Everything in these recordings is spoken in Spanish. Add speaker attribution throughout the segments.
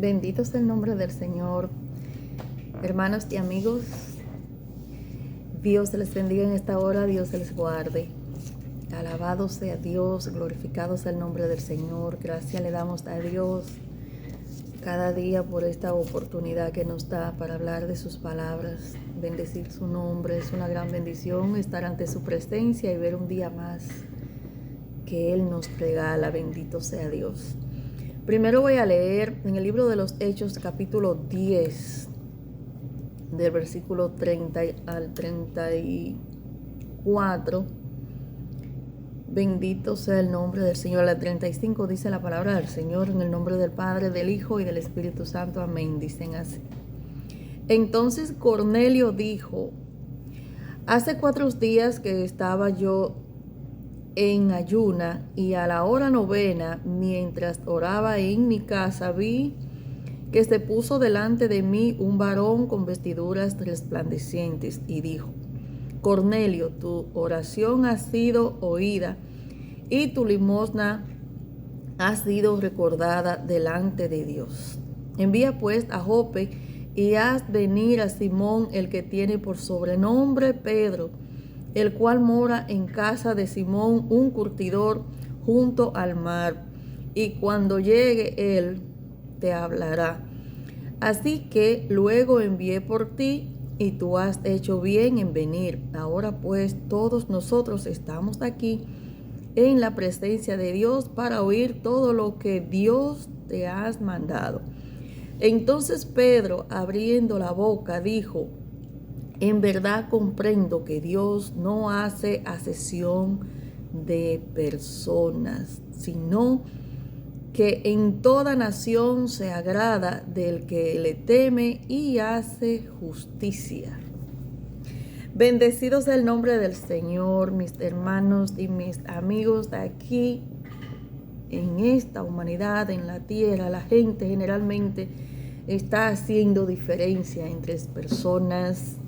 Speaker 1: Bendito sea el nombre del Señor. Hermanos y amigos, Dios les bendiga en esta hora, Dios les guarde. Alabado sea Dios, glorificado sea el nombre del Señor. Gracias le damos a Dios cada día por esta oportunidad que nos da para hablar de sus palabras, bendecir su nombre. Es una gran bendición estar ante su presencia y ver un día más que Él nos regala. Bendito sea Dios. Primero voy a leer en el libro de los Hechos, capítulo 10, del versículo 30 al 34. Bendito sea el nombre del Señor. Al 35 dice la palabra del Señor: en el nombre del Padre, del Hijo y del Espíritu Santo. Amén. Dicen así. Entonces Cornelio dijo: hace 4 días que estaba yo en ayuna, y a la hora 9, mientras oraba en mi casa, vi que se puso delante de mí un varón con vestiduras resplandecientes y dijo: Cornelio, tu oración ha sido oída y tu limosna ha sido recordada delante de Dios. Envía pues a Jope y haz venir a Simón, el que tiene por sobrenombre Pedro, el cual mora en casa de Simón, un curtidor, junto al mar, y cuando llegue él te hablará. Así que luego envié por ti, y tú has hecho bien en venir. Ahora pues todos nosotros estamos aquí en la presencia de Dios para oír todo lo que Dios te ha mandado. Entonces Pedro, abriendo la boca, dijo: en verdad comprendo que Dios no hace acepción de personas, sino que en toda nación se agrada del que le teme y hace justicia. Bendecido sea el nombre del Señor, mis hermanos y mis amigos de aquí, en esta humanidad, en la tierra. La gente generalmente está haciendo diferencia entre personas,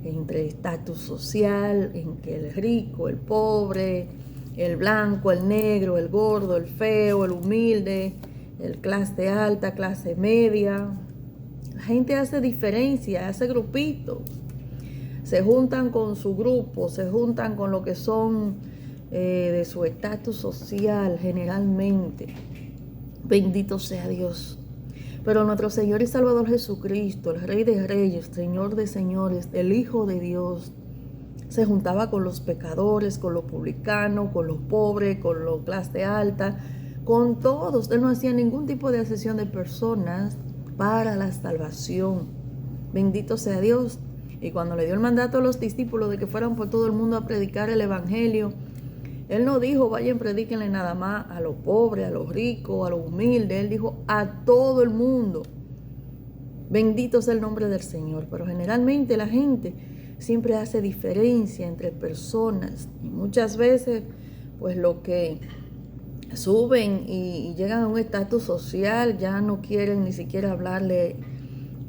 Speaker 1: entre estatus social, en que el rico, el pobre, el blanco, el negro, el gordo, el feo, el humilde, el clase alta, clase media. La gente hace diferencia, hace grupitos. Se juntan con su grupo, se juntan con lo que son de su estatus social generalmente. Bendito sea Dios. Pero nuestro Señor y Salvador Jesucristo, el Rey de Reyes, Señor de Señores, el Hijo de Dios, se juntaba con los pecadores, con los publicanos, con los pobres, con los clase alta, con todos. Él no hacía ningún tipo de acepción de personas para la salvación. Bendito sea Dios. Y cuando le dio el mandato a los discípulos de que fueran por todo el mundo a predicar el evangelio, Él no dijo: vayan, predíquenle nada más a los pobres, a los ricos, a los humildes. Él dijo: a todo el mundo. Bendito sea el nombre del Señor. Pero generalmente la gente siempre hace diferencia entre personas. Y muchas veces, pues lo que suben y llegan a un estatus social, ya no quieren ni siquiera hablarle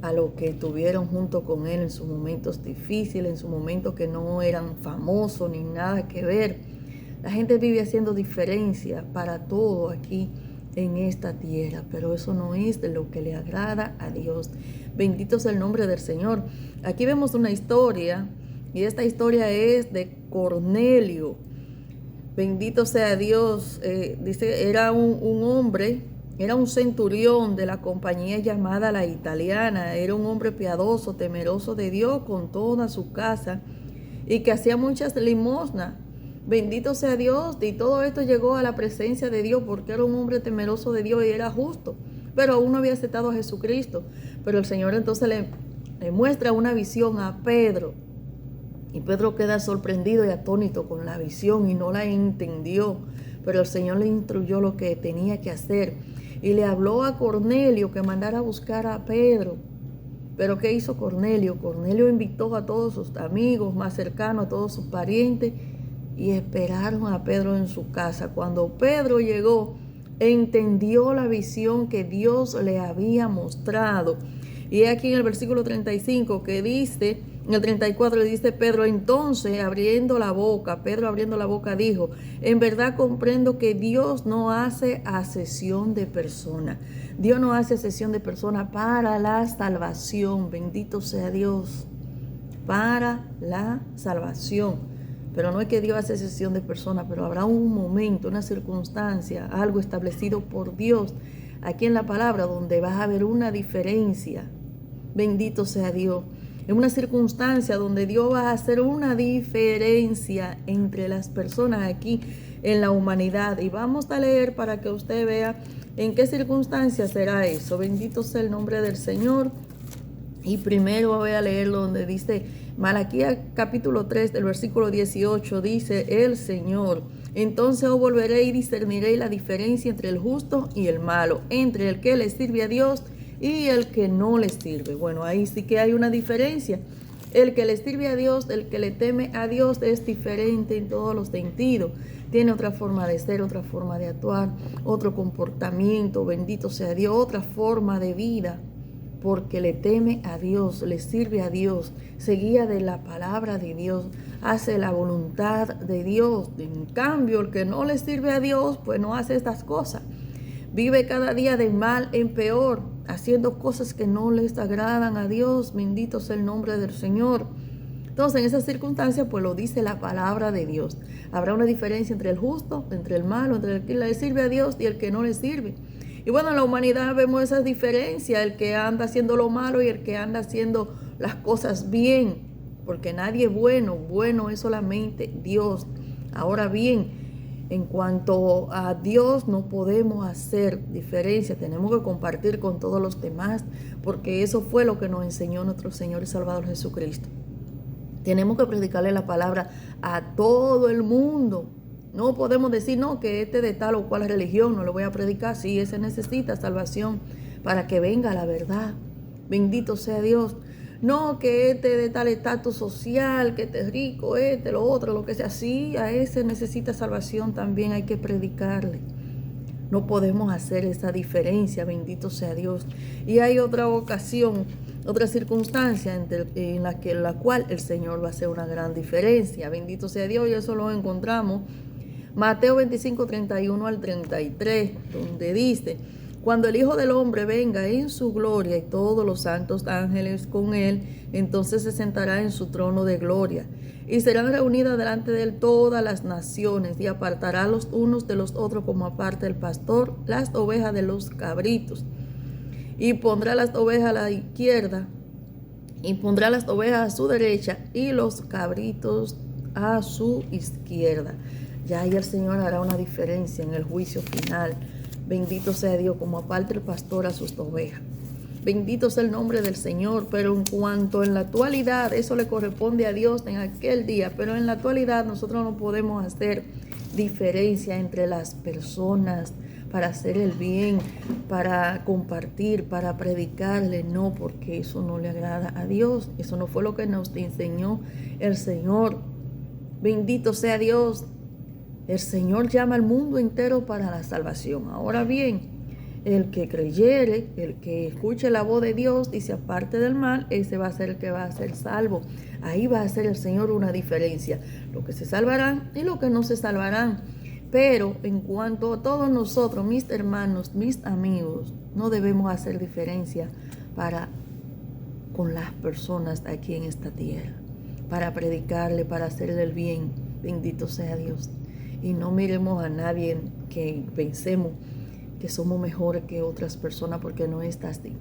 Speaker 1: a lo que tuvieron junto con Él en sus momentos difíciles, en sus momentos que no eran famosos ni nada que ver. La gente vive haciendo diferencia para todo aquí en esta tierra, pero eso no es de lo que le agrada a Dios. Bendito sea el nombre del Señor. Aquí vemos una historia, y esta historia es de Cornelio. Bendito sea Dios. Dice, era un hombre, era un centurión de la compañía llamada La Italiana. Era un hombre piadoso, temeroso de Dios con toda su casa, y que hacía muchas limosnas. Bendito sea Dios. Y todo esto llegó a la presencia de Dios porque era un hombre temeroso de Dios y era justo, pero aún no había aceptado a Jesucristo. Pero el Señor entonces le muestra una visión a Pedro, y Pedro queda sorprendido y atónito con la visión y no la entendió. Pero el Señor le instruyó lo que tenía que hacer y le habló a Cornelio que mandara a buscar a Pedro. Pero ¿qué hizo Cornelio? Cornelio invitó a todos sus amigos más cercanos, a todos sus parientes, y esperaron a Pedro en su casa. Cuando Pedro llegó, entendió la visión que Dios le había mostrado. Y aquí en el versículo 35 que dice En el 34 le dice Pedro, entonces Pedro abriendo la boca dijo, en verdad comprendo que Dios no hace acepción de persona. Dios no hace acepción de persona para la salvación. Bendito sea Dios. Para la salvación. Pero no es que Dios hace acepción de persona, pero habrá un momento, una circunstancia, algo establecido por Dios aquí en la palabra donde vas a ver una diferencia. Bendito sea Dios. En una circunstancia donde Dios va a hacer una diferencia entre las personas aquí en la humanidad. Y vamos a leer para que usted vea en qué circunstancia será eso. Bendito sea el nombre del Señor. Y primero voy a leer donde dice Malaquías capítulo 3 del versículo 18. Dice el Señor, entonces os volveré y discerniré la diferencia entre el justo y el malo, entre el que le sirve a Dios y el que no le sirve. Bueno, ahí sí que hay una diferencia. El que le sirve a Dios, el que le teme a Dios es diferente en todos los sentidos. Tiene otra forma de ser, otra forma de actuar, otro comportamiento, bendito sea Dios, otra forma de vida. Porque le teme a Dios, le sirve a Dios, se guía de la palabra de Dios, hace la voluntad de Dios. En cambio, el que no le sirve a Dios, pues no hace estas cosas. Vive cada día de mal en peor, haciendo cosas que no les agradan a Dios. Bendito sea el nombre del Señor. Entonces, en esas circunstancias, pues lo dice la palabra de Dios. Habrá una diferencia entre el justo, entre el malo, entre el que le sirve a Dios y el que no le sirve. Y bueno, en la humanidad vemos esas diferencias, el que anda haciendo lo malo y el que anda haciendo las cosas bien, porque nadie es bueno, bueno es solamente Dios. Ahora bien, en cuanto a Dios no podemos hacer diferencia, tenemos que compartir con todos los demás, porque eso fue lo que nos enseñó nuestro Señor y Salvador Jesucristo. Tenemos que predicarle la palabra a todo el mundo. No podemos decir, no, que este de tal o cual religión no lo voy a predicar. Sí, ese necesita salvación para que venga la verdad. Bendito sea Dios. No, que este de tal estatus social, que este es rico, este, lo otro, lo que sea. Sí, a ese necesita salvación también, hay que predicarle. No podemos hacer esa diferencia, bendito sea Dios. Y hay otra ocasión, otra circunstancia en la cual el Señor va a hacer una gran diferencia. Bendito sea Dios, y eso lo encontramos Mateo 25, 31 al 33, donde dice, cuando el Hijo del Hombre venga en su gloria y todos los santos ángeles con él, entonces se sentará en su trono de gloria. Y serán reunidas delante de él todas las naciones, y apartará los unos de los otros como aparta el pastor las ovejas de los cabritos. Y pondrá las ovejas a la izquierda, y pondrá las ovejas a su derecha, y los cabritos a su izquierda. Ya ahí el Señor hará una diferencia en el juicio final. Bendito sea Dios, como aparta el pastor a sus ovejas. Bendito sea el nombre del Señor. Pero en cuanto en la actualidad, eso le corresponde a Dios en aquel día. Pero en la actualidad nosotros no podemos hacer diferencia entre las personas para hacer el bien, para compartir, para predicarle. No, porque eso no le agrada a Dios. Eso no fue lo que nos enseñó el Señor. Bendito sea Dios. El Señor llama al mundo entero para la salvación. Ahora bien, el que creyere, el que escuche la voz de Dios y se aparte del mal, ese va a ser el que va a ser salvo. Ahí va a hacer el Señor una diferencia. Los que se salvarán y los que no se salvarán. Pero en cuanto a todos nosotros, mis hermanos, mis amigos, no debemos hacer diferencia con las personas aquí en esta tierra. Para predicarle, para hacerle el bien. Bendito sea Dios. Y no miremos a nadie que pensemos que somos mejores que otras personas, porque no está así.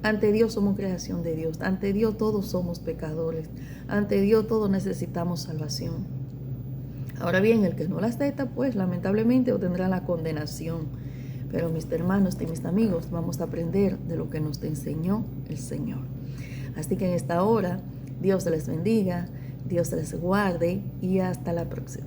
Speaker 1: Ante Dios somos creación de Dios. Ante Dios todos somos pecadores. Ante Dios todos necesitamos salvación. Ahora bien, el que no la acepta, pues lamentablemente obtendrá la condenación. Pero mis hermanos y mis amigos, vamos a aprender de lo que nos enseñó el Señor. Así que en esta hora, Dios les bendiga, Dios les guarde y hasta la próxima.